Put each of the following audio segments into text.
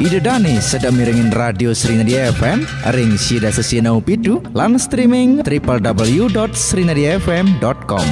Ide Dani sedang miringin radio Srinadia FM, ring sida sesinau pidu, lan streaming www.srinadiafm.com.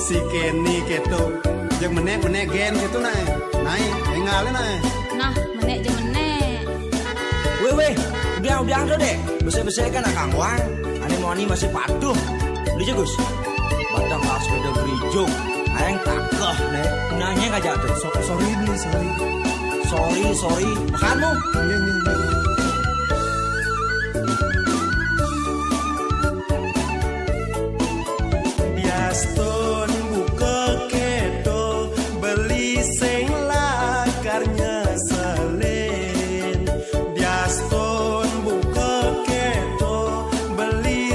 Si Kenny keto jeung menek gen kitu nae. Nae, engalin nae. Nah, menek jeung menek. Weh, udah deh. Besar-besar kan Kang Wan. Ane mau ani masih patuh. Beli Gus. Batang pas sepeda gerejo. Aing takeh deh. Nanya aja tuh. Sorry. Makanmu. Iya. Biaston buka keto beli sing lakarnya selen. Biaston buka keto beli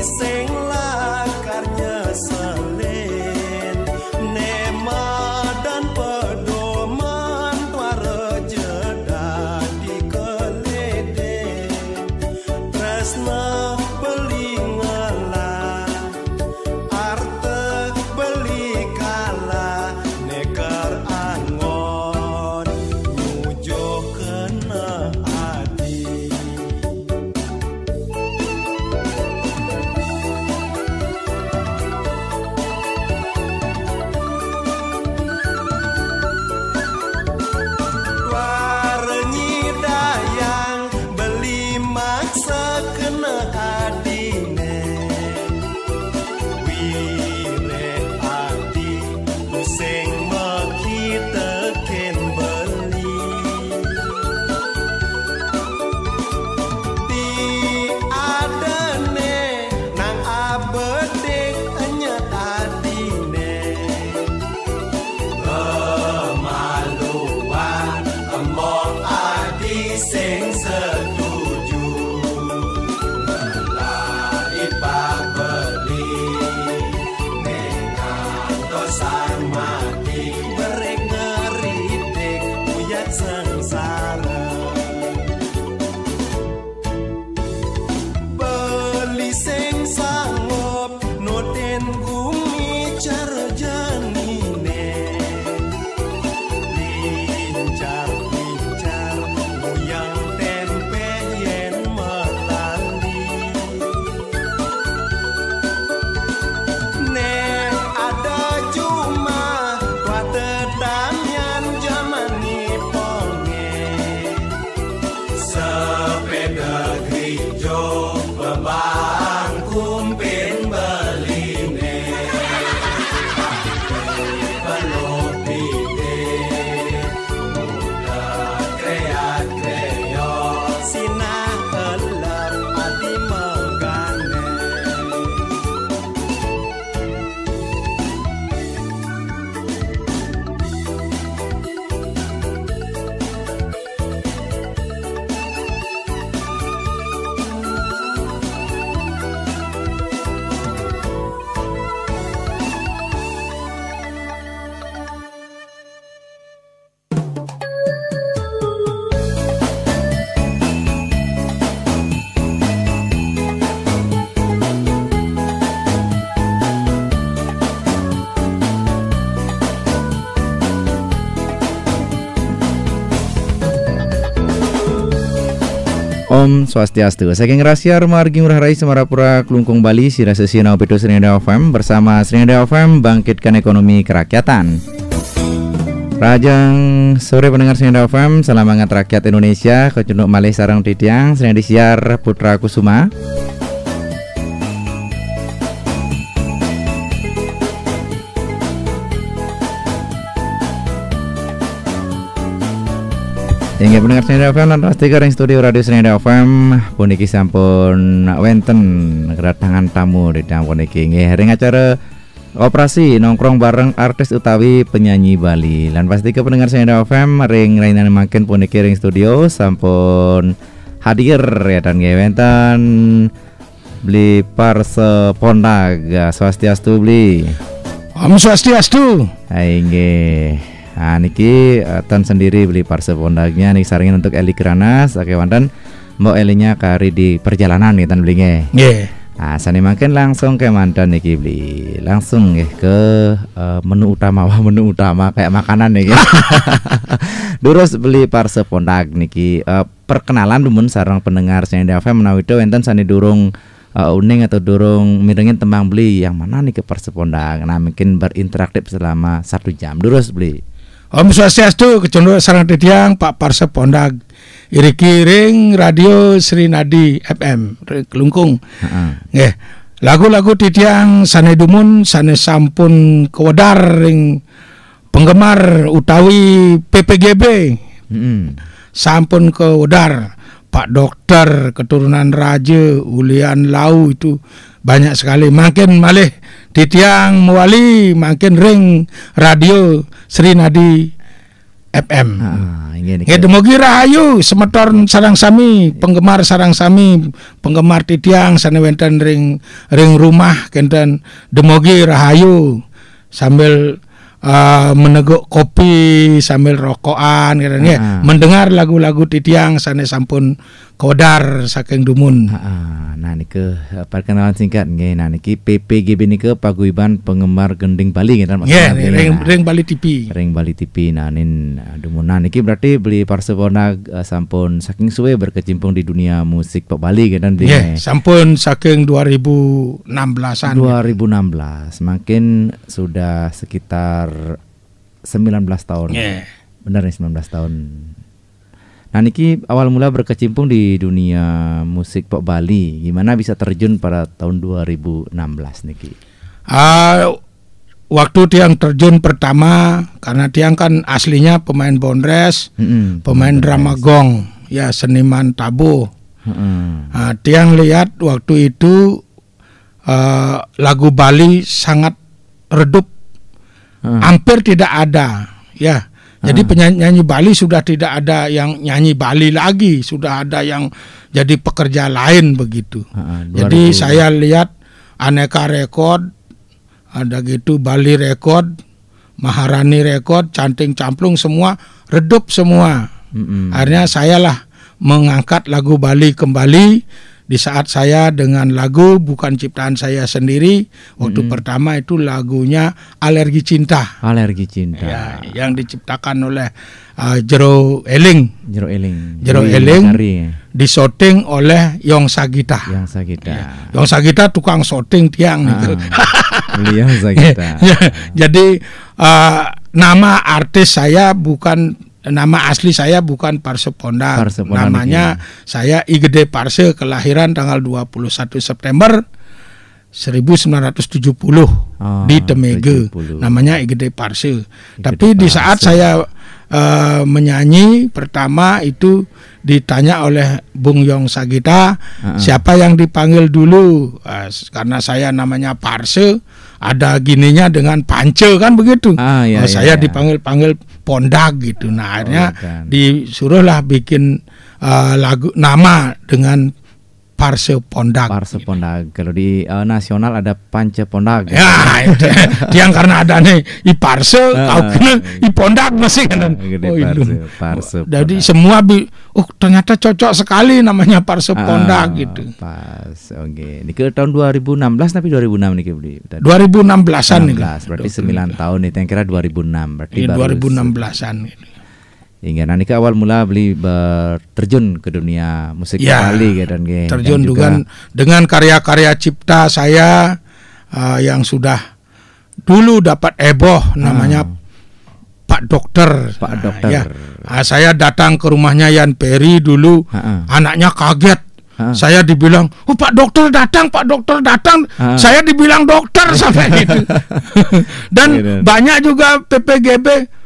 sengsara. Beli sing sanggup noten bumi carjanine, lincar-lincar goyang tempe yen melali. Nek ada cuma tua tedamian zaman niponge, sepeda gerejo bebang kumpin beline, belum pide muda kreat-kreo sinah elap hati megane. Om Swastiastu. Saking rahasia margi murah rai Semarapura Kelungkung Bali Sira Sesina Upitu Serinada FM bersama Serinada FM bangkitkan ekonomi kerakyatan. Rajang sore pendengar Serinada FM, salam hangat rakyat Indonesia. Kecunduk malih sarang titiang Serinada siar Putra Kusuma. Ingat pendengar Serinada FM dan pastikan ring studio radio Serinada FM puniki sampun wenten kedatangan tamu di dalam puniki nggih ring acara operasi nongkrong bareng artis utawi penyanyi Bali. Lan pastikan pendengar Serinada FM ring rainan makin puniki ring studio sampun hadir ya dan nggih wenten beli parse pondag swastiastu beli. Om Swastiastu. Hai nggih. Nah niki tan sendiri beli parcel pondagnya nih saringin untuk Eli Kranas oke wanten mbok Elinya kari di perjalanan nih tan belinya. Nggih. Nah sani makin langsung ke mantan niki beli langsung nggih ke menu utama kayak makanan nih. Durus beli parcel pondag niki perkenalan dumun sareng pendengar Serinada FM menawi itu wenten sani durung uning atau durung mirengin tembang beli yang mana nih ke parcel pondag. Nah mungkin berinteraktif selama 1 jam durus beli. Om Swastiastu kecunduk sarang titiang Pak Parse Pondag iriki ring radio Sri Nadi FM Kelungkung. Nggih. Lagu-lagu titiang sane dumun sane sampun kewedar ring penggemar utawi PPGB. Sampun kewedar Pak Dokter keturunan Raja Ulian Lau itu banyak sekali. Makin malih titiang mewali makin ring radio Sri Nadi FM. Demogi rahayu semetor sarang sami penggemar sarang sami penggemar titiang sane wenten ring rumah kenten demogi rahayu sambil meneguk kopi sambil rokokan katanya mendengar lagu-lagu titiang sane sampun kodar saking dumun. Nah niki perkenalan singkat nggih. Nah niki PPGB niki paguyuban penggemar gending Bali gitu maksudnya. Ring Bali TV. Ring Bali TV. Nah nin dumunan niki berarti beli parsepona sampun saking suwe berkecimpung di dunia musik pop Bali gitu kan. Sampun saking 2016-an. 2016. Makin sudah sekitar 19 tahun. Benar nih 19 tahun. Nah niki awal mula berkecimpung di dunia musik pop Bali. Gimana bisa terjun pada tahun 2016 niki? Waktu tiang terjun pertama karena tiang kan aslinya pemain bondres, pemain drama gong, ya seniman tabuh. Tiang lihat waktu itu lagu Bali sangat redup, hampir tidak ada, ya. Jadi penyanyi Bali sudah tidak ada yang nyanyi Bali lagi, sudah ada yang jadi pekerja lain begitu. Jadi saya lihat Aneka Record, ada gitu Bali Record, Maharani Record, Canting Camplung semua redup semua. Akhirnya saya lah mengangkat lagu Bali kembali di saat saya dengan lagu bukan ciptaan saya sendiri. Waktu pertama itu lagunya Alergi Cinta. Alergi Cinta. Ya, yang diciptakan oleh Jero Eling. Jero Eling disoting oleh Yong Sagita. Yong Sagita tukang syuting tiang gitu. Beliau Sagita. Jadi nama artis saya nama asli saya bukan Parse Pondak. Namanya saya I Gede Parse, kelahiran tanggal 21 September 1970 di Temege. Namanya I Gede Parse. Tapi di saat saya menyanyi pertama itu ditanya oleh Bung Yong Sagita, siapa yang dipanggil dulu? Karena saya namanya Parse, ada gininya dengan Pance kan begitu. Saya dipanggil Pondak gitu. Nah akhirnya disuruhlah bikin lagu nama dengan Parse Pondak. Parse Pondak. Kalau di nasional ada Pance Pondak. Ya, itu. Yang karena ada nih I Parse, I Pondak masih kan. Parse. Jadi semua ternyata cocok sekali namanya Parse Pondak gitu. Pas. Oke. Ini ke tahun 2016 tapi 2006 nih beli. 2016-an nih. Berarti 9 tahun nih. Yang kira 2006 berarti baru 2016-an gitu. Hingga nanti ke awal mula beli berterjun ke dunia musik Bali dan terjun dengan karya-karya cipta saya yang sudah dulu dapat heboh namanya Pak Dokter. Saya datang ke rumahnya Yan Peri dulu, anaknya kaget. Saya dibilang, Pak Dokter datang, saya dibilang dokter sampai gitu. Dan banyak juga PPGB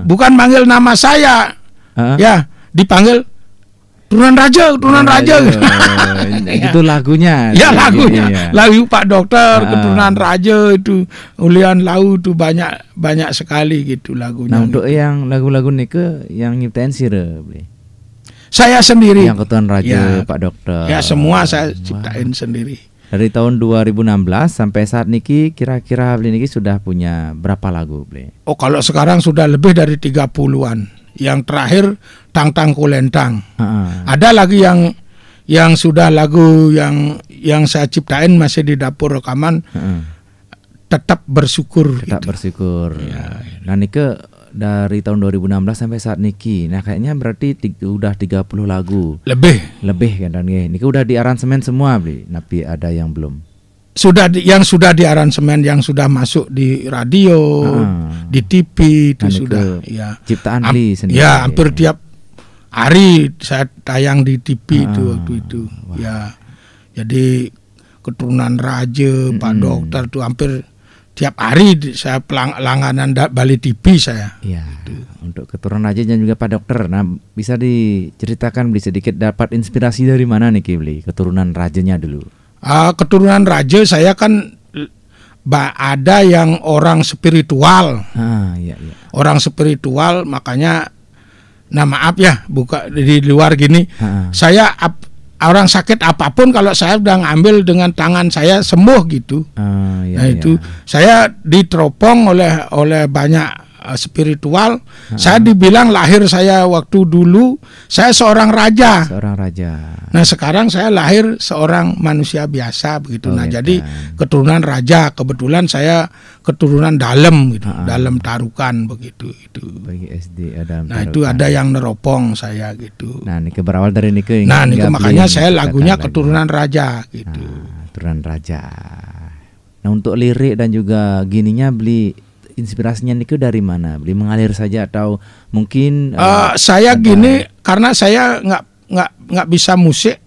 bukan manggil nama saya, ya dipanggil Turunan Raja. Itu lagunya. Ya lagunya, lagu Pak Dokter, Keturunan Raja itu, Ulian Lau itu banyak sekali gitu lagunya. Nah untuk yang lagu-lagu nike yang nyiptain saya sendiri. Yang Keturunan Raja, Pak Dokter. Ya semua saya ciptain sendiri. Dari tahun 2016 sampai saat niki kira-kira beli niki sudah punya berapa lagu beli? Oh kalau sekarang sudah lebih dari 30-an. Yang terakhir Tang Tang Kulentang. Ada lagi yang sudah lagu yang saya ciptain masih di dapur rekaman. Tetap bersyukur. Bersyukur. Ya. Nah niki dari tahun 2016 sampai saat niki. Nah kayaknya berarti udah 30 lagu. Lebih kan niki udah di aransemen semua beli. Tapi ada yang belum. Yang sudah di aransemen, yang sudah masuk di radio, di TV itu sudah ya. Ciptaan beli sendiri. Ya, hampir tiap hari saya tayang di TV itu waktu itu. Wah. Ya. Jadi Keturunan Raja, Pak Dokter itu hampir tiap hari saya langganan Bali TV saya. Iya. Untuk Keturunan Raja dan juga Pak Dokter. Nah, bisa diceritakan sedikit dapat inspirasi dari mana nih Kibli? Keturunan Rajanya dulu. Keturunan Raja saya kan ada yang orang spiritual. Orang spiritual, makanya maaf ya, buka di luar gini. Saya orang sakit apapun kalau saya udah ngambil dengan tangan saya sembuh gitu. Itu saya diteropong oleh banyak spiritual. Saya dibilang lahir saya waktu dulu saya seorang raja. Nah sekarang saya lahir seorang manusia biasa begitu. Jadi keturunan raja, kebetulan saya keturunan dalam gitu, dalam tarukan begitu itu. Bagi SD ada. Nah itu ada yang neropong saya gitu. Nah ini berawal dari nike. Nah nike makanya saya lagunya keturunan raja gitu. Keturunan raja. Nah untuk lirik dan juga gininya beli inspirasinya niku dari mana? Beli mengalir saja atau mungkin saya gini karena saya nggak bisa musik.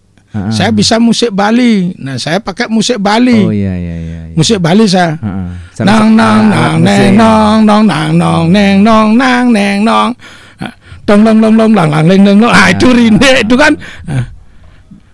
Saya bisa musik Bali. Nah, saya pakai musik Bali. Oh iya. Musik Bali saya. Nang nang nang neng nong nong nang nong neng nong nang neng nong. Tong long long long lang lang leng leng. Itu rinde itu kan.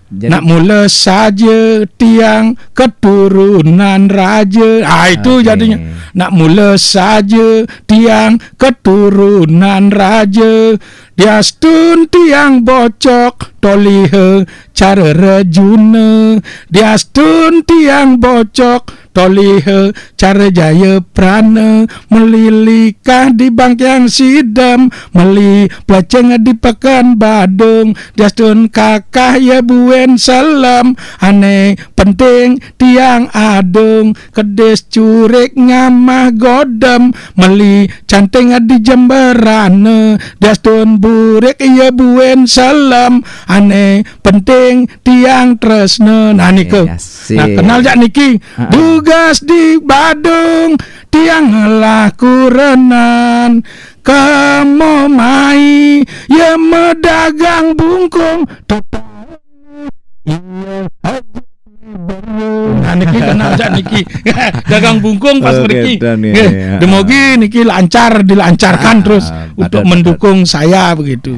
Nak mula saja tiang keturunan raja. Itu jadinya. Nak mula saja tiang keturunan raja. Dia stun tiang bocok tolihe cara rejuna diastun tiang bocok tolihe cara jaya prana melilikah di bangkyang sidam meli pelaceng di pekan Badung diastun kakah ya buen salam aneh penting tiang adung kedes curik ngamah godam meli canting di jemberana diastun burik ya buen salam aneh penting tiang tresna. Nah nike nah kenal jak niki tugas di Badung tiang lah kurenan kamu mai ya medagang bungkung nah niki kenal jak niki dagang bungkung pas pergi demogi niki dilancarkan terus untuk mendukung saya begitu.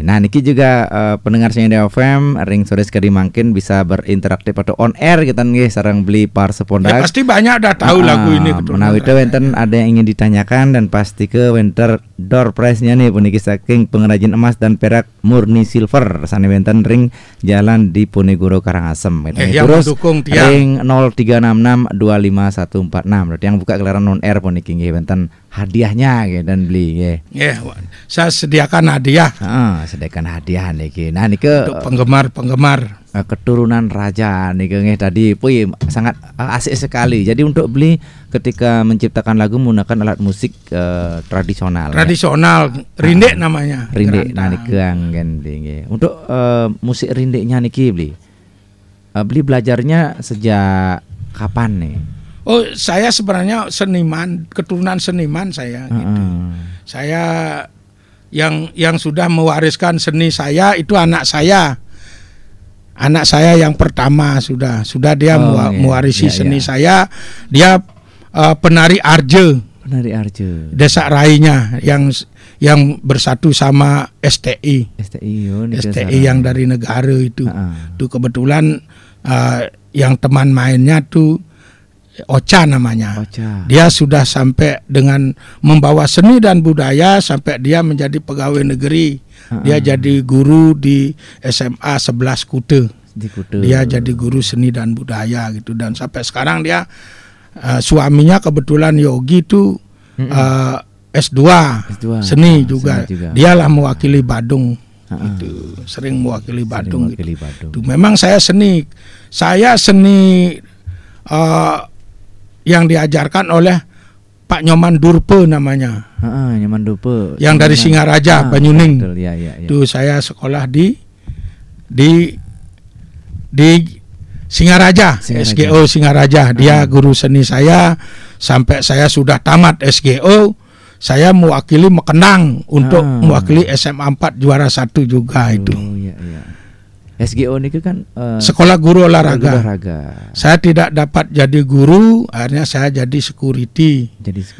Nah niki juga pendengar Sinaida FM ring sore sekali mungkin bisa berinteraktif atau on air kita nggih sareng beli par sepondak. Ya pasti banyak dah tahu lagu ini menawi teu wenten ada yang ingin ditanyakan dan pasti ke wenter door prize-nya nih puniki saking pengrajin emas dan perak murni silver sane wenten ring jalan di Ponegoro Karangasem. Terus ring 0366255146 berarti yang buka gelaran on air puniki nggih wenten hadiahnya gitu, dan beli nggih. Saya sediakan hadiah. Sediakan hadiah niki. Nah niki untuk penggemar keturunan raja niki nggih tadi puy sangat asik sekali. Jadi untuk beli ketika menciptakan lagu menggunakan alat musik tradisional. Rindek namanya. Rindek nah niki anggen nggih. Untuk musik rindeknya niki beli belajarnya sejak kapan nih? Oh, saya sebenarnya seniman, keturunan seniman saya gitu. Saya yang sudah mewariskan seni saya itu anak saya. Anak saya yang pertama sudah dia mewarisi seni saya. Dia penari Arje. Desa Rainya yang bersatu sama STI. STI yang dari negara itu. Itu kebetulan yang teman mainnya tuh Ocha namanya. Dia sudah sampai dengan membawa seni dan budaya sampai dia menjadi pegawai negeri. Dia jadi guru di SMA 11 Kute. Dia jadi guru seni dan budaya gitu, dan sampai sekarang dia suaminya kebetulan Yogi itu S2 seni juga. Dialah mewakili Badung. Itu sering mewakili Badung gitu. Itu memang saya seni yang diajarkan oleh Pak Nyoman Durpe namanya. Nyoman Durpe. Yang dari Singaraja, Banyuning. Betul, ya. Itu saya sekolah di Singaraja, SGO Singaraja. Dia guru seni saya sampai saya sudah tamat SGO. Saya mewakili Mekenang untuk mewakili SMA 4 juara 1 juga itu. SGO ini kan sekolah guru olahraga. Saya tidak dapat jadi guru, akhirnya saya jadi security.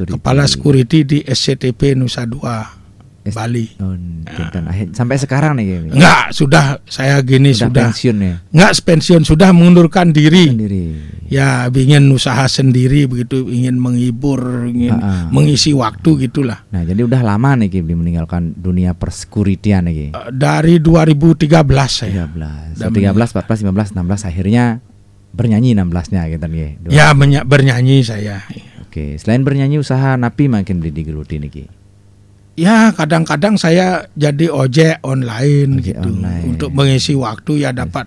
Kepala security di SCTP Nusa Dua Bali. Sampai sekarang nih. Enggak, sudah saya sudah pensiun ya. Enggak pensiun, sudah mengundurkan diri. Ya, ingin usaha sendiri begitu, ingin menghibur, ingin mengisi waktu gitulah. Nah, jadi udah lama nih meninggalkan dunia persekuritian nih. Dari 2013 saya. 13, 14, 15, 16 akhirnya bernyanyi 16-nya gitu nih. Ya, bernyanyi saya. Oke, selain bernyanyi usaha napi makin digeluti nih. Ya, kadang-kadang saya jadi ojek online gitu. Untuk mengisi waktu ya dapat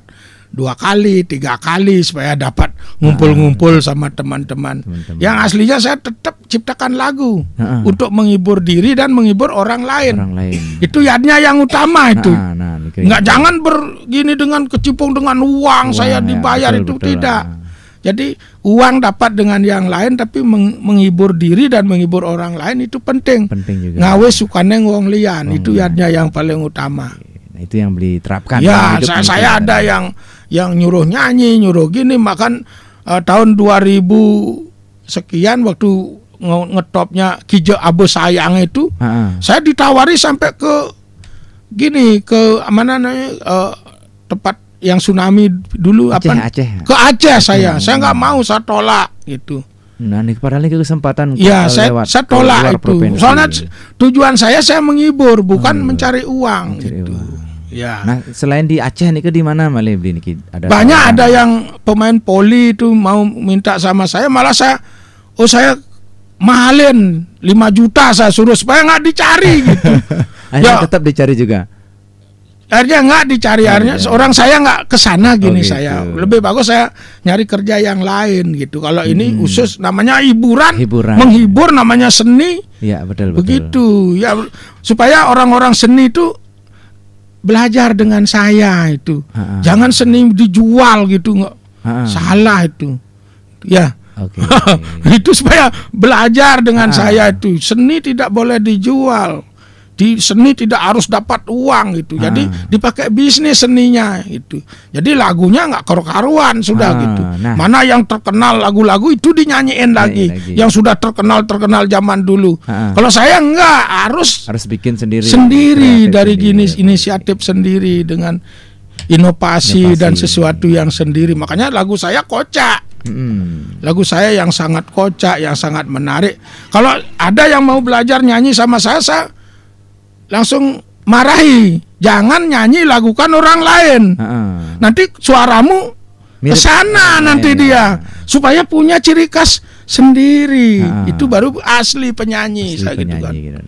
2 kali, 3 kali supaya dapat ngumpul-ngumpul sama teman-teman. Yang aslinya saya tetap ciptakan lagu untuk menghibur diri dan menghibur orang lain. Itu yadnya yang utama itu. Enggak jangan begini dengan kecipung dengan uang saya dibayar itu tidak. Jadi uang dapat dengan yang lain, tapi menghibur diri dan menghibur orang lain itu penting. Juga. Ngawe sukane wong lian itu yadnya yang paling utama. Nah, itu yang diterapkan. Ya, saya ada yang nyuruh nyanyi, nyuruh gini, makan tahun 2000 sekian waktu ngetopnya Kijo Abu Sayang itu, saya ditawari sampai ke mana namanya tempat yang tsunami dulu Aceh. Ke Aceh saya nggak mau, saya tolak gitu. Nah, ini padahal ini kesempatan. Ya, saya tolak itu. Soalnya tujuan saya menghibur, bukan mencari uang. Gitu. Ya. Nah, selain di Aceh nih ke di mana malih beli niki? Banyak ada yang pemain poli itu mau minta sama saya, malah saya mahalin 5 juta saya suruh supaya nggak dicari gitu. Akhirnya tetap dicari juga. Akhirnya nggak dicari, akhirnya orang saya nggak kesana gini gitu. saya. Lebih bagus saya nyari kerja yang lain gitu. Kalau ini khusus namanya hiburan, menghibur namanya seni. Iya, betul. Begitu ya, supaya orang-orang seni itu belajar dengan saya itu. Jangan seni dijual gitu, nggak salah itu. Ya. Oke. Itu supaya belajar dengan saya itu. Seni tidak boleh dijual. Di seni tidak harus dapat uang gitu. Jadi dipakai bisnis seninya itu. Jadi lagunya nggak karu-karuan sudah gitu. Nah. Mana yang terkenal lagu-lagu itu dinyanyiin lagi. Yang sudah terkenal zaman dulu. Kalau saya nggak harus bikin sendiri dari inisiatif sendiri dengan inovasi dan sesuatu yang sendiri. Makanya lagu saya kocak. Lagu saya yang sangat kocak, yang sangat menarik. Kalau ada yang mau belajar nyanyi sama saya langsung marahi, jangan nyanyi lagukan orang lain. Nanti suaramu kesana nanti dia, supaya punya ciri khas sendiri. Itu baru asli penyanyi. Gitu kan.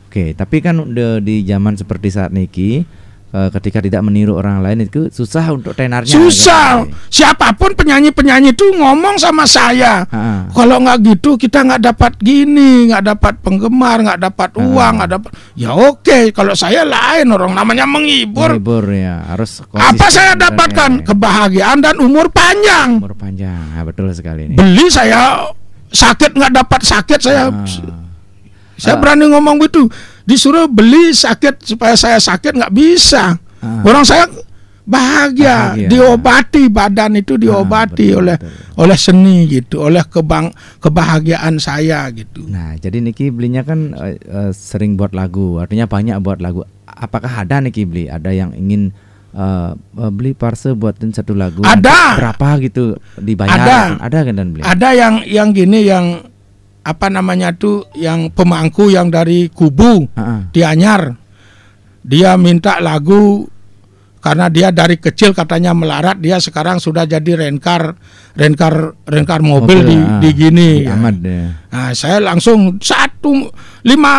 Oke, tapi kan udah di zaman seperti saat niki, ketika tidak meniru orang lain itu susah untuk tenarnya. Susah. Siapapun penyanyi-penyanyi itu ngomong sama saya. Kalau nggak gitu kita nggak dapat gini, nggak dapat penggemar, nggak dapat uang, nggak dapat. Ya oke. Kalau saya lain, orang namanya menghibur. Ya, harus. Apa saya dapatkan? Kebahagiaan dan umur panjang. Umur panjang, betul sekali ini. Beli saya sakit nggak dapat sakit saya. Saya berani ngomong gitu. Disuruh beli sakit supaya saya sakit nggak bisa. Orang saya bahagia. Diobati badan itu diobati oleh seni gitu, oleh kebahagiaan saya gitu. Nah, jadi Niki belinya kan sering buat lagu, artinya banyak buat lagu. Apakah ada Niki beli? Ada yang ingin beli parse buatin satu lagu? Ada. Berapa gitu dibayar? Ada kan dan beli? Ada yang gini, yang apa namanya tuh, yang pemangku yang dari Kubu di Anyar. Dia minta lagu karena dia dari kecil katanya melarat, dia sekarang sudah jadi rencar mobil di gini. Nah, saya langsung 5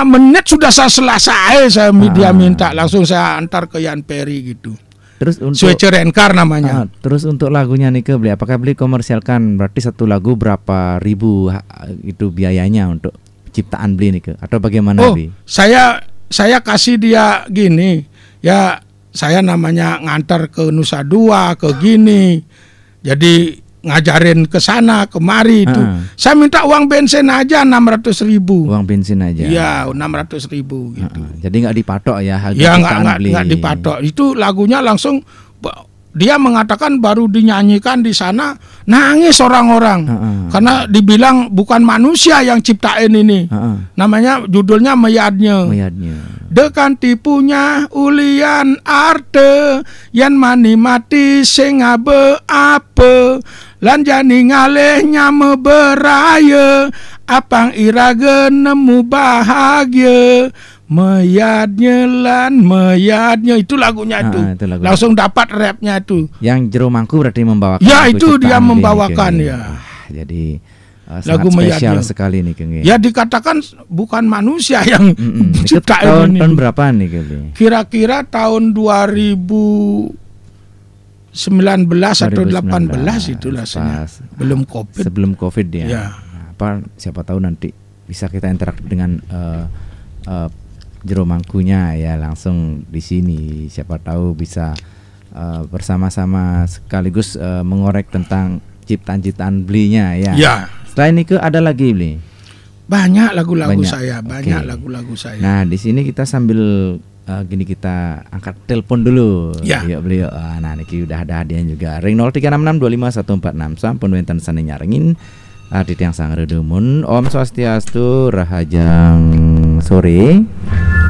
menit sudah saya selesai. Dia minta langsung saya antar ke Yan Peri gitu. Terus untuk Switcher Rencar namanya. Terus untuk lagunya Nike beli, apakah beli komersialkan? Berarti satu lagu berapa ribu itu biayanya untuk ciptaan beli Nike atau bagaimana beli? Saya kasih dia gini. Ya, saya namanya ngantar ke Nusa Dua, ke gini. Jadi ngajarin ke sana kemari itu. Saya minta uang bensin aja 600.000. Uang bensin aja. Iya, 600.000 gitu. Jadi nggak dipatok ya harga ya, nggak dipatok. Itu lagunya langsung dia mengatakan baru dinyanyikan di sana nangis orang-orang. Karena dibilang bukan manusia yang ciptain ini. Namanya judulnya Meyadnya. Dekan tipunya ulian arte yan mani mati sing abe ape lan jani ngalehnya meberaya apang irage nemu bahagia meyadnya itu lagunya itu. Langsung dapat rapnya itu. Yang Jero Mangku berarti membawakan. Ya, itu dia membawakan ya. Jadi lagu spesial sekali nih Keng. Ya, dikatakan bukan manusia yang ciptain ini. Tahun berapa nih Keng? Kira-kira tahun 2019 atau 18 itulah belum Covid. Sebelum Covid ya. Ya. Siapa tahu nanti bisa kita interaktif dengan Jero Mangkunya ya langsung di sini. Siapa tahu bisa bersama-sama sekaligus mengorek tentang ciptaan-ciptaan belinya ya. Ya. Selain itu ada lagi beli? Banyak lagu-lagu saya, banyak lagu-lagu saya. Nah, di sini kita sambil gini kita angkat telepon dulu. Ya. Yuk beliau. Nah, niki udah ada hadiah juga. Ring 0366251146 sampun wenten sane nyaringin Adit yang sang redumun. Om Swastiastu, Rahajang sore.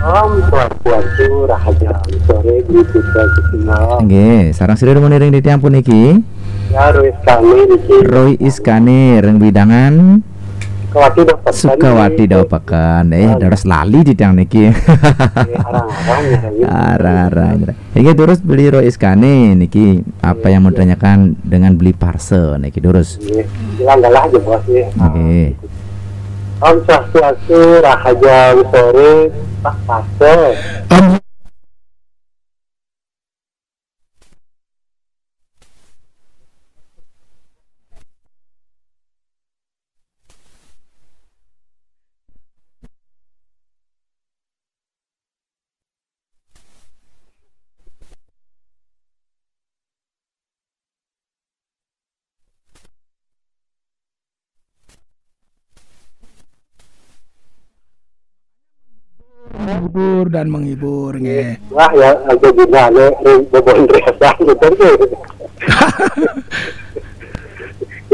Om Swastiastu, Rahajang sore gitu saja. Nggih, sareng sire redumun ring di tiang puniki. Ya, Roy Iskani. Roy Iskani reng bidangan Sukawati dapat Sukawati Daupakan. Terus lali di tang niki. Arang-arang. Iki terus beli roiskane niki apa yang mau tanyakan dengan beli parcel niki terus. Langgalah aja bos ya. Oke. Om Swastiastu, Rahaja Wisore, Pak Pasel. menghibur dan menghibur nge. Wah ya agak gimana bobon rasa gitu tuh.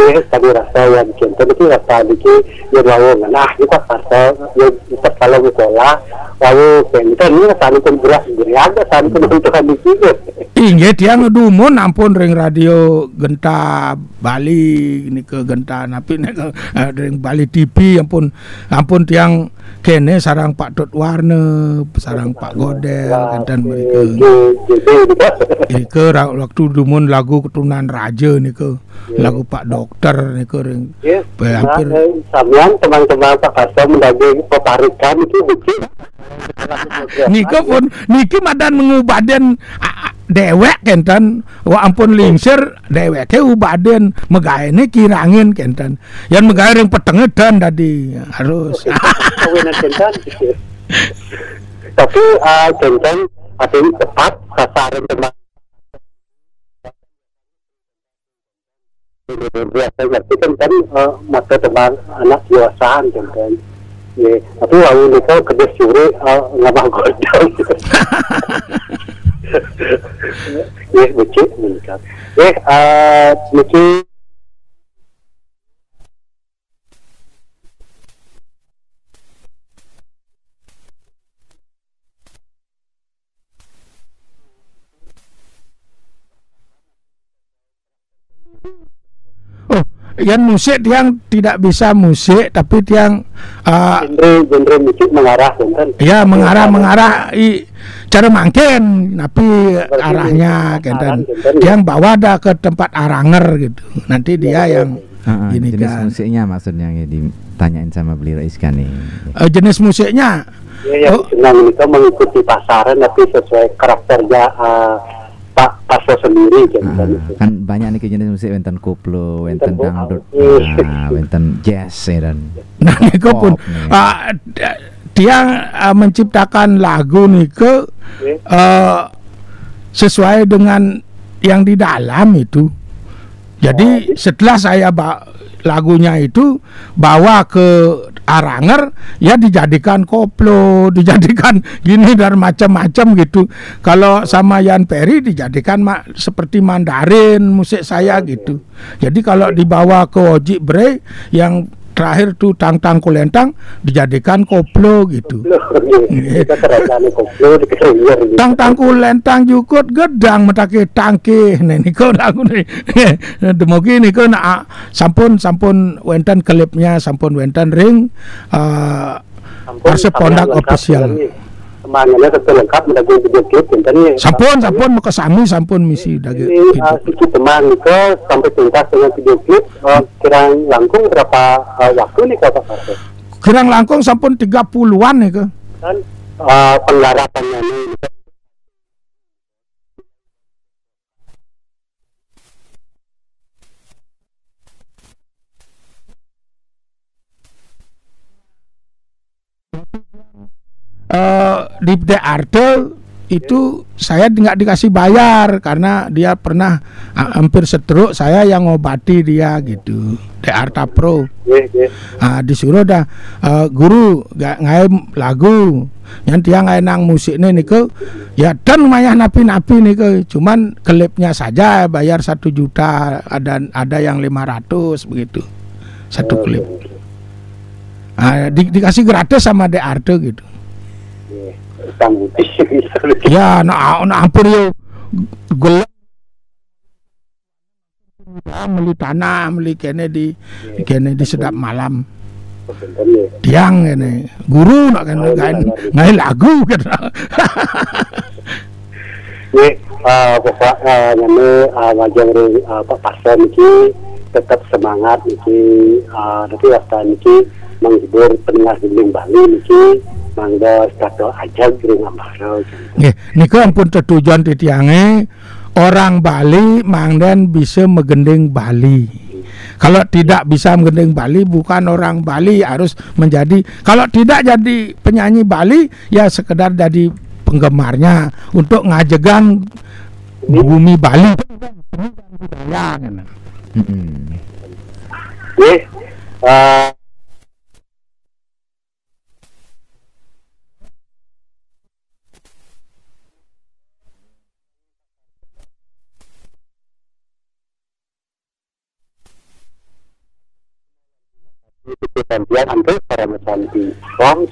Tadi rasa yang cinta itu rasa dikit ya lalu nah kita rasa ya kita kalau sekolah lalu pengen ini rasa itu beras ada saat itu menentukan dikit. Ingat yang ngedumun ampun ring radio Genta Bali ini ke Genta napi ke ring Bali TV ampun tiang kene sarang Pak Dot Warne sarang Pak Godel dan mereka ke waktu dumun lagu Keturunan Raja nih ke lagu Pak Dokter nih ke ring hampir samian teman-teman Pak Pastor mendaging petarikan itu bikin Niko pun niki madan mengubaden dewek kenten wa ampun lingsir dewek ke ubaden megaene kirangin kenten yang megae ring petengedan tadi harus kawinan kenten tapi kenten ada tepat sasaran teman biasa ngerti kenten mata teman anak dewasaan kenten ya tapi lalu nikah kerja suri ngamah godong ya becik menikah Niki yang musik yang tidak bisa musik tapi yang genre musik mengarah kan ya mengarah cara mangken tapi arahnya kan yang bawa dah ke tempat aranger gitu nanti dia yang ini jenis kan musiknya maksudnya yang ditanyain sama beli Rais nih jenis musiknya ya senang itu mengikuti pasaran tapi sesuai karakternya Paso sendiri kan banyak nih jenis musik wenten koplo, wenten dangdut, wenten jazz dan nah niko pun dia menciptakan lagu niko sesuai dengan yang di dalam itu. Jadi setelah saya lagunya itu bawa ke aranger ya dijadikan koplo, dijadikan gini dan macam-macam gitu. Kalau sama Yan Perry dijadikan seperti Mandarin musik saya gitu. Jadi kalau dibawa ke Oji Bre yang terakhir tuh tang-tang kulentang dijadikan koplo gitu. Tang-tang kulentang jukut gedang metake tangke. Nah niku aku nih. Demogi niku nak sampun wenten klipnya sampun wenten ring Persib Pondak official. Semangatnya tentu lengkap mendagu video klip enten sampun muka sami sampun misi dage video teman ke sampai tuntas dengan video klip kirang langkung berapa waktu nih Pak Pastor? Kirang langkung sampun 30-an nih ke kan penggarapannya nih di Arte itu saya nggak dikasih bayar karena dia pernah hampir stroke, saya yang ngobati dia gitu. Arta Pro disuruh dah guru ngai lagu yang tiang ngai nang musiknya niku ya dan lumayan napi-napi niku cuman klipnya saja bayar 1 juta ada yang 500 begitu satu klip dikasih gratis sama Arte gitu. Ya, hampir yo gelap beli tanah, beli kene di sedap malam. tiang ini guru nak kan ngai lagu kan. Ye, pokok nyame wajah ring pasar niki tetap semangat niki, nanti waktu niki menghibur pendengar Giling Bali niki mangga kata aja ring ambaro. Nggih, nika ampun tujuan titiange orang Bali mangden bisa megending Bali. Kalau tidak bisa menggending Bali bukan orang Bali, harus menjadi, kalau tidak jadi penyanyi Bali ya sekedar jadi penggemarnya untuk ngajegan bumi Bali budaya kan. Nggih,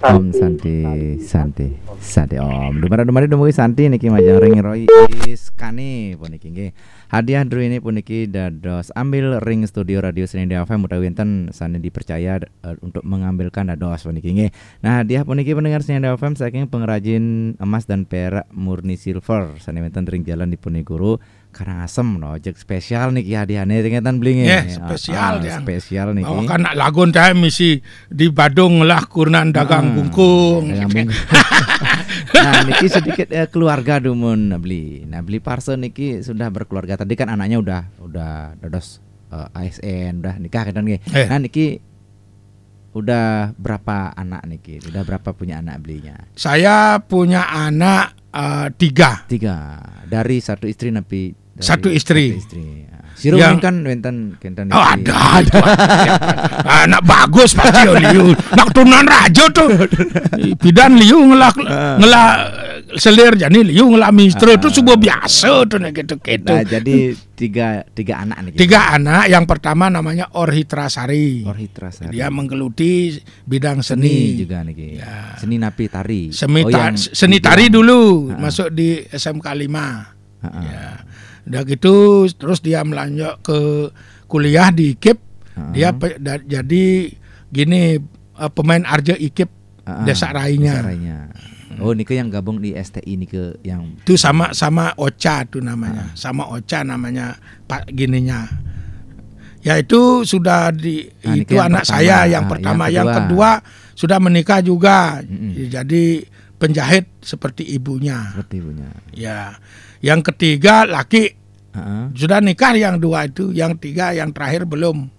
Om Santi Om. Dumari Santi niki majang ring Roy Iskani puniki nggih. Hadiah dru ini puniki dados ambil ring studio radio Serinda FM utawi wonten sane dipercaya untuk mengambilkan dados puniki nggih. Nah, hadiah puniki pendengar Serinda FM saking pengrajin emas dan perak murni silver sane wonten ring jalan dipuni guru Karangasem no jek spesial niki hadiahane ringetan blinge. Spesial dia. Spesial niki. Oh kan lagun teh misi di Badung lah kurnan dagang bungkung. Nah, niki sedikit keluarga dumun beli. Nah, beli parcel niki sudah berkeluarga. Tadi kan anaknya udah dados ASN, udah nikah kan nggih. Nah, niki udah berapa anak niki? Udah berapa punya anak belinya? Saya punya anak 3. Dari satu istri napi satu istri. Siru yang kan wenten niki. Oh, ada itu. Anak bagus pasti liu. Nak turunan raja tuh. Bidan liu ngelak selir jani liu ngelak mistro itu sebuah biasa tuh gitu. Nah, jadi tiga anak nih. 3 anak. Yang pertama namanya Orhitra Sari. Dia menggeluti bidang seni juga nih. Ya. Seni napi tari. Seni tari dulu masuk di SMK 5. Ya. Udah gitu terus dia melanjut ke kuliah di IKIP. Dia jadi gini pemain arja IKIP Desa Rainya. Oh, nike yang gabung di STI nike yang itu sama Ocha tuh namanya. Sama Ocha namanya Pak gininya. Ya itu sudah itu anak pertama, saya yang pertama, yang kedua sudah menikah juga. Jadi penjahit seperti ibunya. Ya. Yang ketiga laki sudah nikah, yang 2 itu, yang 3 yang terakhir belum.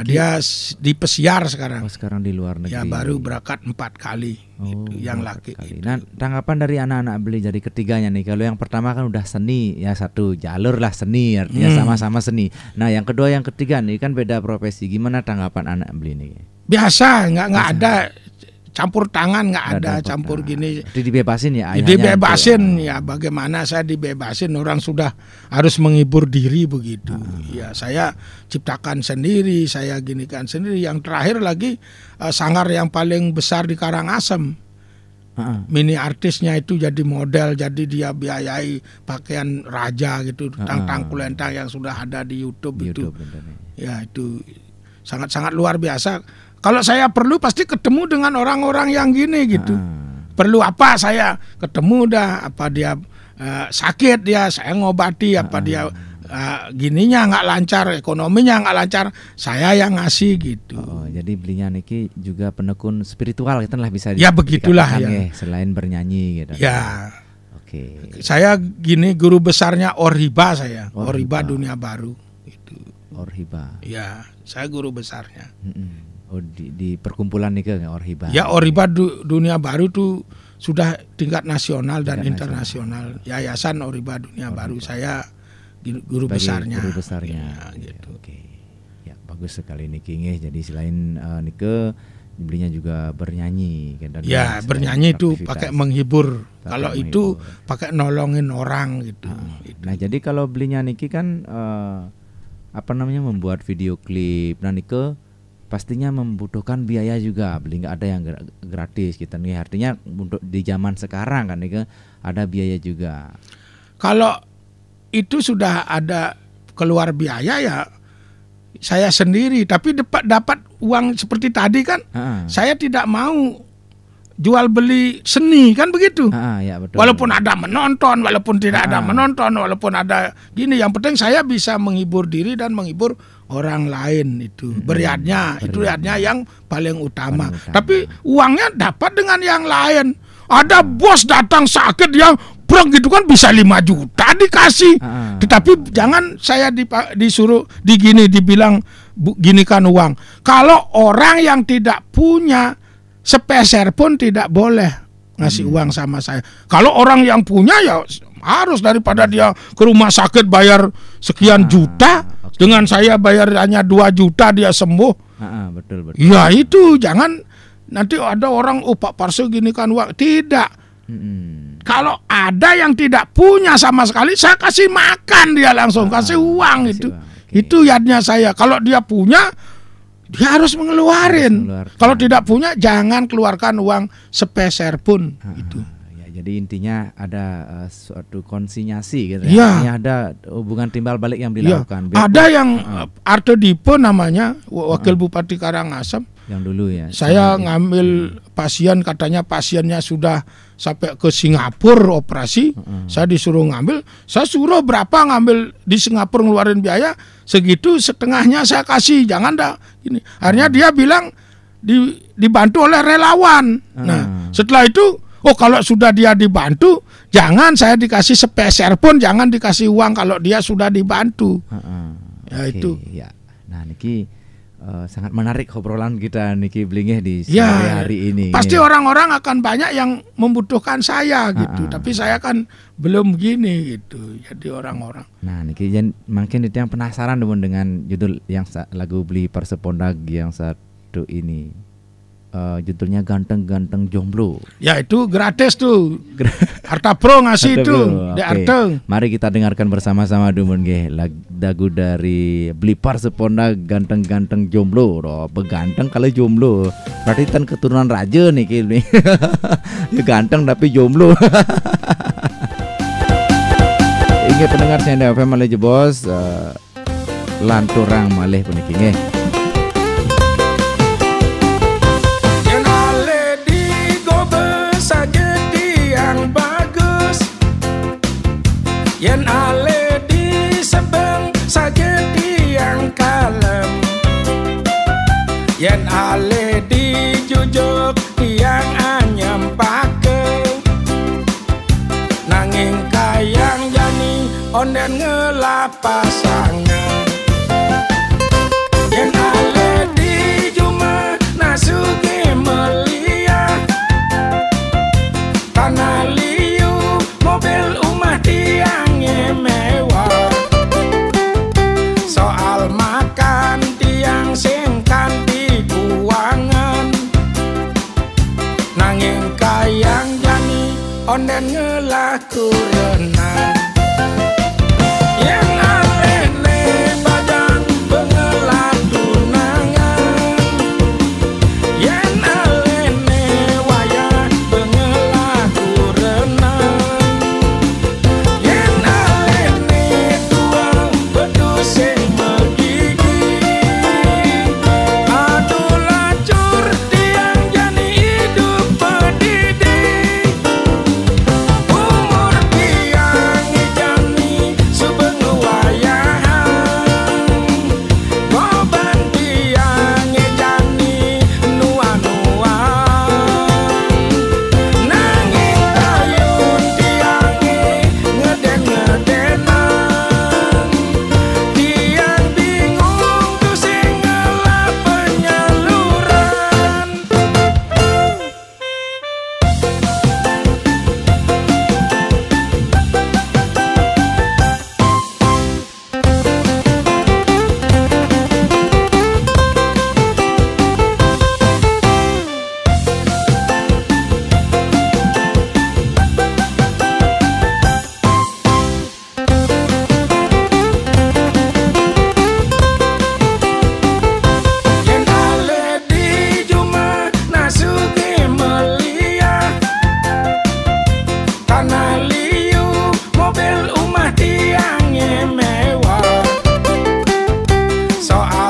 Dia di pesiar sekarang. Sekarang di luar negeri. Ya baru berangkat 4 kali. Itu yang laki. Itu. Nah, tanggapan dari anak-anak beli jadi ketiganya nih. Kalau yang pertama kan udah seni, ya satu jalur lah seni, artinya sama-sama seni. Nah, yang kedua yang ketiga nih kan beda profesi. Gimana tanggapan anak beli nih? Biasa, nggak ada campur tangan, nggak ada campur gini. Dibebasin ya ayahnya. Dibebasin ya, bagaimana saya dibebasin, orang sudah harus menghibur diri begitu. Ya saya ciptakan sendiri, saya ginikan sendiri. Yang terakhir lagi sanggar yang paling besar di Karangasem. Mini artisnya itu jadi model, jadi dia biayai pakaian raja gitu, tang-tang kulentang yang sudah ada di YouTube itu. Ya itu sangat-sangat luar biasa. Kalau saya perlu pasti ketemu dengan orang-orang yang gini gitu. Perlu apa saya ketemu dah, apa dia sakit dia saya ngobati, apa dia gininya nggak lancar, ekonominya nggak lancar, saya yang ngasih gitu. Jadi belinya niki juga penekun spiritual kita lah bisa. Ya begitulah ya. Selain bernyanyi gitu. Ya. Oke. Saya gini guru besarnya Orhiba saya. Orhiba Dunia Baru itu. Orhiba. Ya, saya guru besarnya. Oh di perkumpulan nih ke Orhiba. Ya Orhiba Dunia Baru tuh sudah tingkat nasional dan internasional. Yayasan Orhiba Dunia Baru, saya guru besarnya. Guru besarnya. Ya, gitu. Oke. Ya bagus sekali nih King. Jadi selain Nike belinya juga bernyanyi. Dan ya bernyanyi itu pakai menghibur. Kalau itu pakai nolongin orang gitu. Nah jadi kalau belinya Niki kan membuat video klip. Nah Nike pastinya membutuhkan biaya juga, beli nggak ada yang gratis gitu nih. Artinya untuk di zaman sekarang kan nih ada biaya juga. Kalau itu sudah ada keluar biaya ya saya sendiri, tapi dapat uang seperti tadi kan, saya tidak mau jual beli seni kan begitu. Ya, betul. Walaupun ada menonton, walaupun tidak ada menonton, walaupun ada gini, yang penting saya bisa menghibur diri dan menghibur orang lain itu. Beriatnya yang paling utama. Tapi uangnya dapat dengan yang lain. Ada bos datang sakit yang breng gitu kan bisa 5 juta dikasih. Tetapi jangan saya disuruh dibilang ginikan uang. Kalau orang yang tidak punya sepeser pun tidak boleh ngasih uang sama saya. Kalau orang yang punya ya harus, daripada dia ke rumah sakit bayar sekian juta, dengan saya bayar hanya 2 juta dia sembuh. Betul. Ya itu jangan nanti ada orang Pak Parso gini kan uang. Tidak. Kalau ada yang tidak punya sama sekali, saya kasih makan dia langsung, kasih uang itu. Itu yadnya saya. Kalau dia punya, dia harus mengeluarin. Kalau tidak punya, jangan keluarkan uang sepeser pun. Itu. Ya, jadi intinya ada suatu konsinyasi gitu ya. Artinya ada hubungan timbal balik yang dilakukan. Ada yang Arte Dipo namanya, wakil Bupati Karangasem. Yang dulu ya. Saya ngambil pasien, katanya pasiennya sudah sampai ke Singapura operasi. Saya disuruh ngambil, saya suruh berapa ngambil di Singapura ngeluarin biaya segitu, setengahnya saya kasih, jangan dah gini. Akhirnya dia bilang dibantu oleh relawan. Nah, setelah itu, kalau sudah dia dibantu, jangan saya dikasih sepeser pun, jangan dikasih uang kalau dia sudah dibantu. Itu. Ya. Nah, niki sangat menarik obrolan kita niki Blingeh di hari ini. Pasti orang-orang akan banyak yang membutuhkan saya gitu, tapi saya kan belum gini gitu. Jadi orang-orang. Nah, niki mungkin itu yang penasaran dengan judul yang lagu Beli Persepondag yang satu ini. Judulnya Ganteng-Ganteng Jomblo. Ya itu gratis tuh. Harta Pro ngasih itu. Okay. Mari kita dengarkan bersama-sama Dumun ge lagu dari Beli Persepondag Ganteng-Ganteng Jomblo. Beganteng kalau jomblo. Berarti kan keturunan raja nih kini. Ya ganteng tapi jomblo. Ingat pendengar Senda FM malih bos. Lanturang malih puniki nggih. Yen ale di sebeng sagedi yang kalem, yen ale di jujuk yang anyam pake, nanging kayang jani onden ngelapasangan. Yen ale di juma nasuke melia, tanah liu mobil umah tiang mewah. Soal makan tiang singkan di kuangan, nanging kayang jani onden ngelaku renang. Yang alene badan bengelat tunangan, yang alene wayah bengelaku renang. Soal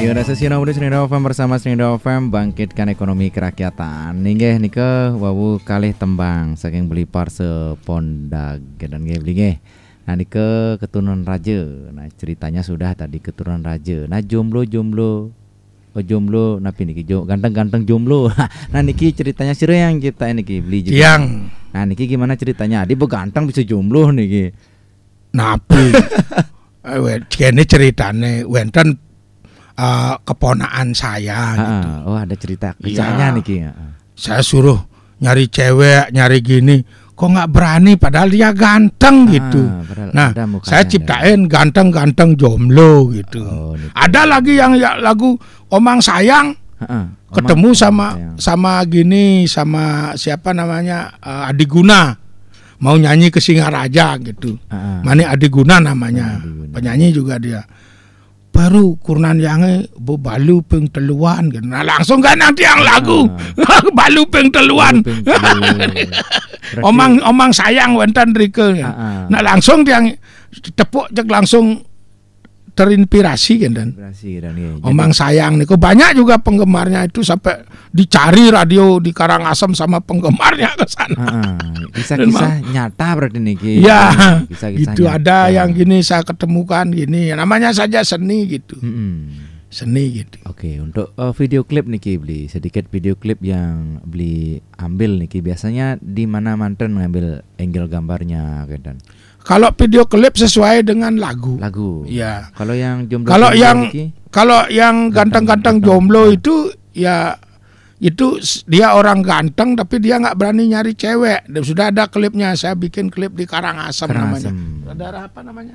udah sesi nomor Serinda FM bersama Serinda FM bangkitkan ekonomi kerakyatan. Ninggih nika wawu kalih tembang saking Belipar Sepondag dan nggih beli nggih. Nah nika keturunan raja. Nah ceritanya sudah tadi keturunan raja. Nah jomblo napi niki ganteng-ganteng jomblo. Nah niki ceritanya sira yang kita niki beli juga. Yang Nah niki gimana ceritanya? Adi beganteng bisa jomblo niki. napi. Kene ceritane wenten keponaan saya gitu. Oh ada cerita kisahnya niki. Saya suruh nyari cewek, nyari gini, kok nggak berani padahal dia ganteng gitu. Nah, saya ciptain ganteng-ganteng jomblo gitu. Ada lagi yang lagu Omang Sayang, ketemu sama gini, sama siapa namanya Adi Guna, mau nyanyi ke Singaraja gitu. Mani Adi Guna namanya, penyanyi juga dia. Baru kurnan yange balu peng teluan gitu. Nah langsung kan nanti yang lagu balu peng teluan. Omang sayang wenten rike. Nah langsung dia tepuk cek langsung terinspirasi kan. Omang sayang niku banyak juga penggemarnya itu sampai dicari radio di Karangasem sama penggemarnya ke sana. Kisah-kisah nyata berarti niki. Ya, gitu ada yang gini saya ketemukan gini. Namanya saja seni gitu. Seni gitu. Oke, untuk video klip niki beli sedikit video klip yang beli ambil niki biasanya di mana manten ngambil angle gambarnya kan. Kalau video klip sesuai dengan lagu. Ya. Kalau yang jomblo. Kalau yang ganteng-ganteng jomblo itu ya itu dia orang ganteng tapi dia nggak berani nyari cewek. Sudah ada klipnya. Saya bikin klip di Karangasem namanya. Saudara apa namanya?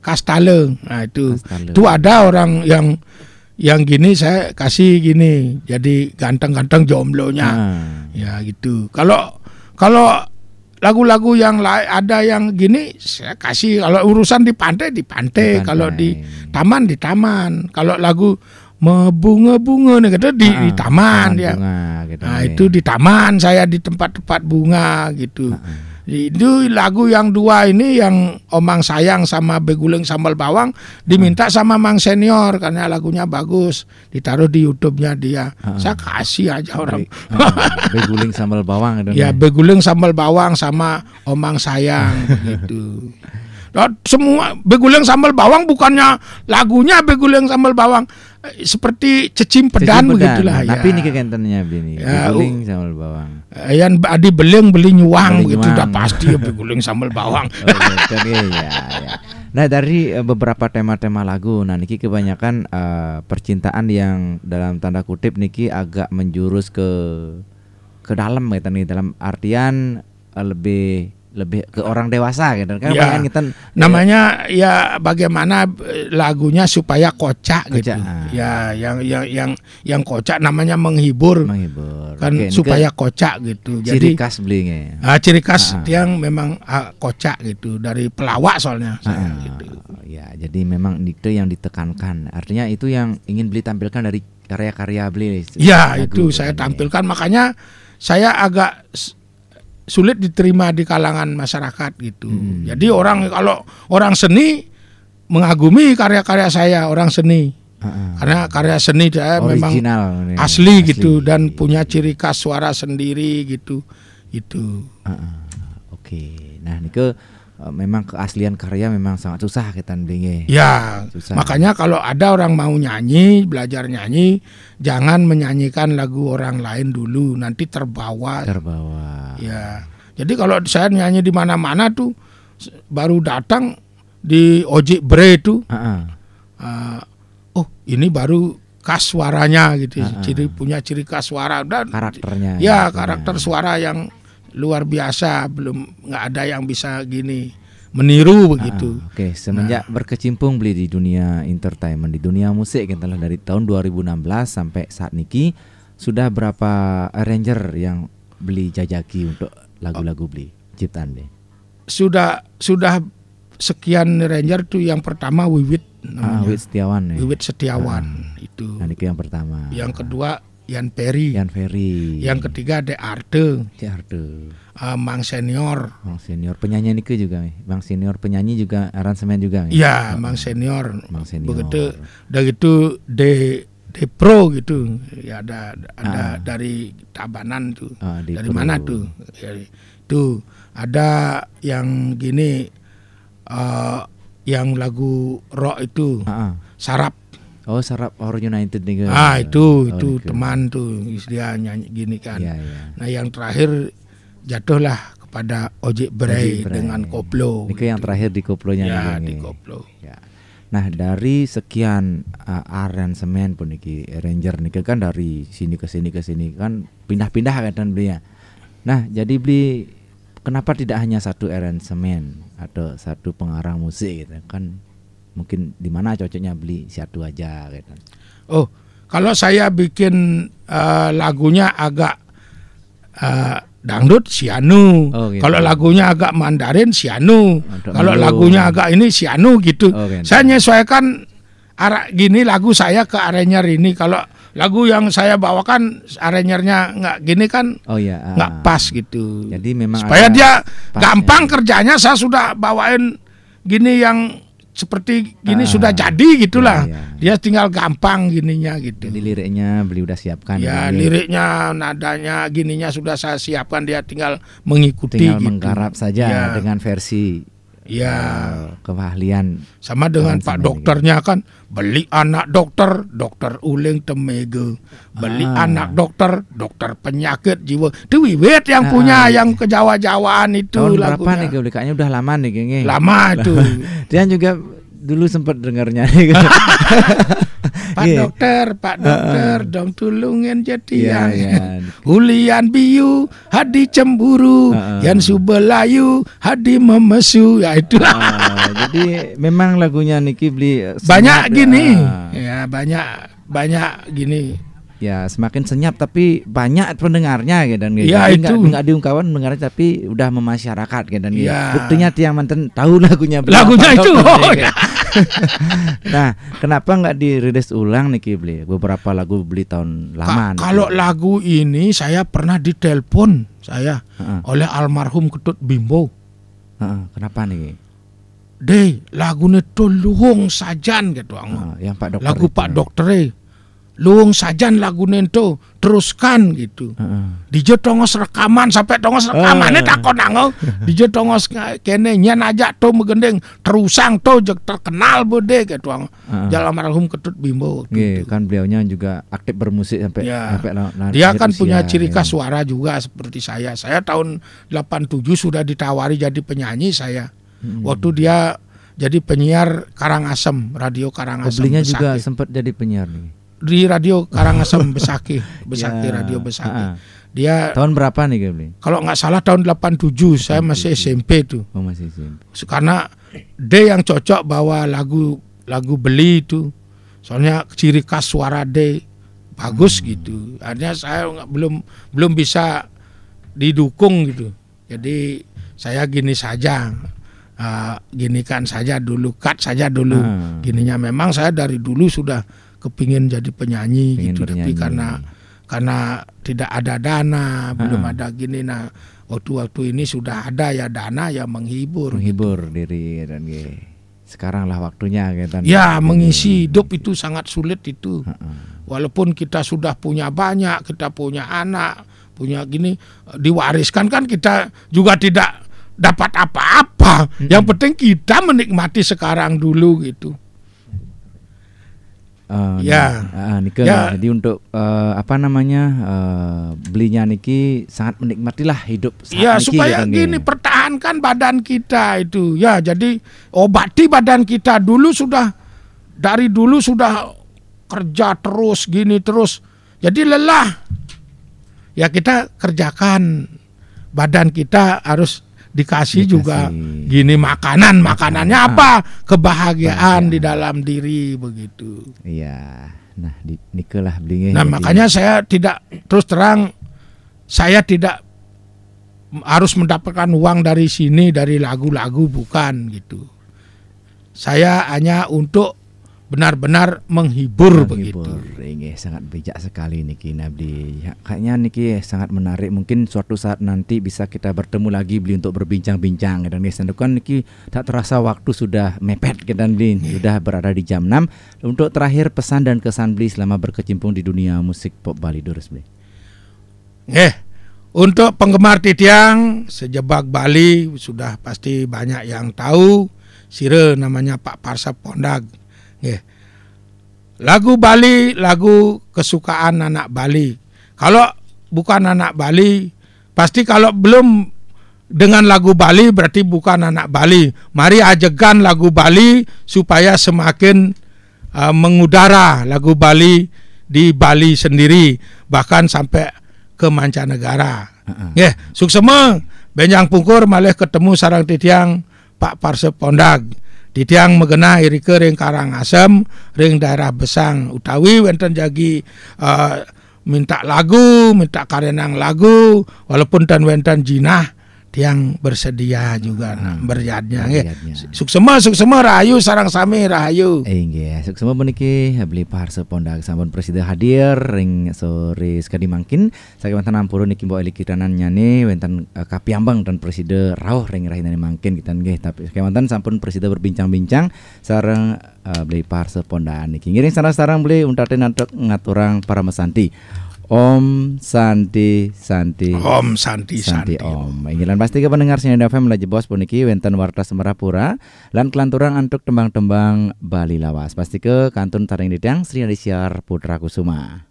Kastaleng. Nah itu ada orang yang gini saya kasih gini. Jadi ganteng-ganteng jomblonya. Ya gitu. Kalau lagu-lagu yang ada yang gini saya kasih. Kalau urusan di pantai, kalau di taman. Kalau lagu bunga-bunga nih gitu di taman ya. Gitu, nah itu di taman, saya di tempat-tempat bunga gitu. Itu lagu yang dua ini yang Omang Sayang sama Beguleng Sambal Bawang diminta sama Mang Senior karena lagunya bagus, ditaruh di YouTube-nya dia. Saya kasih aja orang. Beguleng Sambal Bawang itu. Ya, Beguleng Sambal Bawang sama Omang Sayang gitu. Semua Beguleng Sambal Bawang bukannya lagunya Beguleng Sambal Bawang seperti cecimpedan begitulah ya. Tapi ini kekentennya bini. Beguleng Sambal Bawang. Yang adi beleng beli nyuang begitu udah pasti ya Beguleng Sambal Bawang. Ya. Nah dari beberapa tema-tema lagu, nah niki kebanyakan percintaan yang dalam tanda kutip niki agak menjurus ke dalam gitu nih, dalam artian lebih ke orang dewasa gitu kan ya, kita namanya ya bagaimana lagunya supaya kocak gitu. Ya yang kocak namanya menghibur. Kan supaya kocak gitu. Ciri khas belinya. Ciri khas yang memang kocak gitu dari pelawak soalnya gitu. Ya, jadi memang itu yang ditekankan. Artinya itu yang ingin beli tampilkan dari karya-karya beli. Ya, itu saya tampilkan makanya saya agak sulit diterima di kalangan masyarakat gitu. Jadi kalau orang seni mengagumi karya-karya saya, orang seni. Karena karya seni saya memang asli gitu dan punya ciri khas suara sendiri gitu. Oke. Nah, nike memang keaslian karya memang sangat susah kita bingung. Ya, susah. Makanya kalau ada orang mau nyanyi, belajar nyanyi, jangan menyanyikan lagu orang lain dulu, nanti terbawa. Ya. Jadi kalau saya nyanyi di mana-mana tuh baru datang di Ojek Bre itu. Oh, ini baru khas suaranya gitu. Punya ciri khas suara dan karakternya. Ya, karakter suara yang luar biasa, nggak ada yang bisa gini meniru begitu. Oke, semenjak berkecimpung beli di dunia entertainment, di dunia musik gitu lah, dari tahun 2016 sampai saat niki sudah berapa arranger yang beli jajaki untuk lagu-lagu beli ciptaan deh? Sudah sekian arranger tuh. Yang pertama Wiwit namanya. Wiwit Setiawan ya. Wiwit Setiawan itu. Nah, itu yang pertama. Yang kedua Yan Ferry. Yan Ferry. Yang ketiga De Arte. De Arte. Mang Senior. Mang Senior penyanyi nike juga, Mang Senior penyanyi juga, aransemen juga. Iya, Mang Senior. Mang Senior. Begitu, udah gitu De Pro gitu. Ya ada dari Tabanan tuh. Dari Pro. mana tuh? Ya, tuh ada yang gini, yang lagu rock itu, Sarap. Oh, Sarap Or United nih. Itu teman tuh dia nyanyi gini kan. Ya. Nah yang terakhir jatuhlah kepada Ojek Bray dengan koplo. Ini yang terakhir di koplonya. Ya di koplo. Ya. Nah dari sekian aransemen pun niki arranger niki kan dari sini ke sini kan pindah-pindah kan belinya. Nah jadi beli kenapa tidak hanya satu aransemen atau satu pengarang musik gitu kan? Mungkin di mana cocoknya beli satu aja gitu. Oh, kalau saya bikin lagunya agak dangdut sianu. Gitu. Kalau lagunya agak Mandarin sianu. Kalau lagunya agak ini sianu gitu. Gitu. Saya menyesuaikan gini lagu saya ke arranger ini. Kalau lagu yang saya bawakan arrangernya nggak gini kan nggak pas gitu. Jadi memang supaya dia gampang kerjanya, saya sudah bawain gini yang seperti gini sudah jadi gitulah. Dia tinggal gampang gininya gitu. Jadi liriknya beli udah siapkan. Ya liriknya, nadanya, gininya sudah saya siapkan, dia tinggal mengikuti. Tinggal gitu. menggarap saja dengan versi keahlian. Sama dengan Pak dokternya kan, beli anak dokter, dokter uling temege. Beli anak dokter, dokter penyakit jiwa. Itu Wiwit yang punya yang ke Jawa-Jawaan itu tahun lagunya. Berapa nih kayaknya udah lama nih kayaknya. Lama itu. Dia juga dulu sempat dengarnya nih. Pak dokter, dong tulungin jadian. Hulian biu, hadi cemburu, yang subelayu, hadi memesu. Ya itulah. Jadi memang lagunya Niki beli banyak gini. Ya banyak gini. Ya semakin senyap tapi banyak pendengarnya gitu dan ya, nggak diungkapkan pendengarnya tapi udah memasyarakat gitu dan buktinya tiang manten tahu lagunya itu. Nah kenapa nggak dirilis ulang nih Kibli beberapa lagu beli tahun lama? Kalau lagu ini saya pernah ditelepon oleh almarhum Ketut Bimbo. Kenapa nih? Deh lagu itu luhung sajan gitu. Yang Pak Dokter lagu Pak Dokter luung sajan lagu nento teruskan gitu. Dijo tongos rekaman sampai tongos rekamannya takon nango. Dijo tongos kene nyen aja to megendeng terusang to terkenal bode gitu. Jalan almarhum Ketut Bimbo. Gitu. Kan beliaunya juga aktif bermusik sampai dia kan punya ciri khas suara juga seperti saya. Saya tahun 87 sudah ditawari jadi penyanyi saya. Waktu dia jadi penyiar Karangasem, radio Karangasem. Belinya juga sempat jadi penyiar nih. Di radio Karangasem Besaki radio Besaki. Dia tahun berapa nih Gabli? Kalau nggak salah tahun 87, saya masih SMP tuh. Oh masih SMP. Karena dia yang cocok bawa lagu beli itu. Soalnya ciri khas suara dia bagus gitu. Artinya saya belum bisa didukung gitu. Jadi saya gini saja. Ginikan saja dulu, cut saja dulu. Gininya memang saya dari dulu sudah kepingin jadi penyanyi gitu, tapi karena tidak ada dana, belum ada gini. Nah, waktu ini sudah ada ya dana ya menghibur diri dan sekarang lah waktunya gitu. Ya mengisi hidup itu sangat sulit itu. Walaupun kita sudah punya banyak, kita punya anak, punya gini, diwariskan kan kita juga tidak dapat apa-apa. Yang penting kita menikmati sekarang dulu gitu. Jadi untuk belinya Niki sangat menikmatilah hidup saat ya Niki, supaya gini pertahankan badan kita itu ya, jadi obati badan kita dari dulu sudah kerja terus gini terus jadi lelah ya, kita kerjakan badan kita harus dikasih juga gini makanannya apa, kebahagiaan di dalam diri begitu. Iya. Nah, nikelah belinya. Nah, makanya saya tidak terus terang saya tidak harus mendapatkan uang dari sini dari lagu-lagu bukan gitu. Saya hanya untuk benar-benar menghibur begitu. Ini sangat bijak sekali niki Nabdi. Ya, kayaknya niki sangat menarik. Mungkin suatu saat nanti bisa kita bertemu lagi beli untuk berbincang-bincang. Dan kan niki tak terasa waktu sudah mepet kita beli. Sudah berada di jam 6. Untuk terakhir pesan dan kesan beli selama berkecimpung di dunia musik pop Bali Durus beli. Untuk penggemar titiang sejebak Bali sudah pasti banyak yang tahu. Sire namanya Pak Parsep Pondag. Lagu Bali, lagu kesukaan anak Bali. Kalau bukan anak Bali, pasti kalau belum dengan lagu Bali berarti bukan anak Bali. Mari ajegan lagu Bali supaya semakin mengudara lagu Bali di Bali sendiri, bahkan sampai ke mancanegara. Suksema benjang pungkur malih ketemu sarang titiang Pak Parsep Pondag. Titiang megena irike ring Karangasem, ring daerah Besang utawi wonten jagi minta lagu, minta karenang lagu, walaupun dan wonten jinah tiang bersedia juga berjadnya suksema rahayu sarang sami rahayu. Nggih, suksema meniki beli Parsep Pondag sampun presiden hadir ring sore sekali mangkin saking wonten ampura niki mbok eli kitanan nyane wonten kapiambang dan presiden rawuh ring rahina mangkin kita nggih tapi saking wonten sampun presiden berbincang-bincang sareng beli Parsep Pondag niki ngiring sareng-sareng beli untate nantok ngaturang para mesanti. Om Santi Om Santi Om. Ingin pasti ke pendengar sini FM lagi bos puniki wenten warta Semerapura lan kelanturang antuk tembang-tembang Bali lawas. Pasti ke kantun taring ditiang Sri Adisiar Putra Kusuma.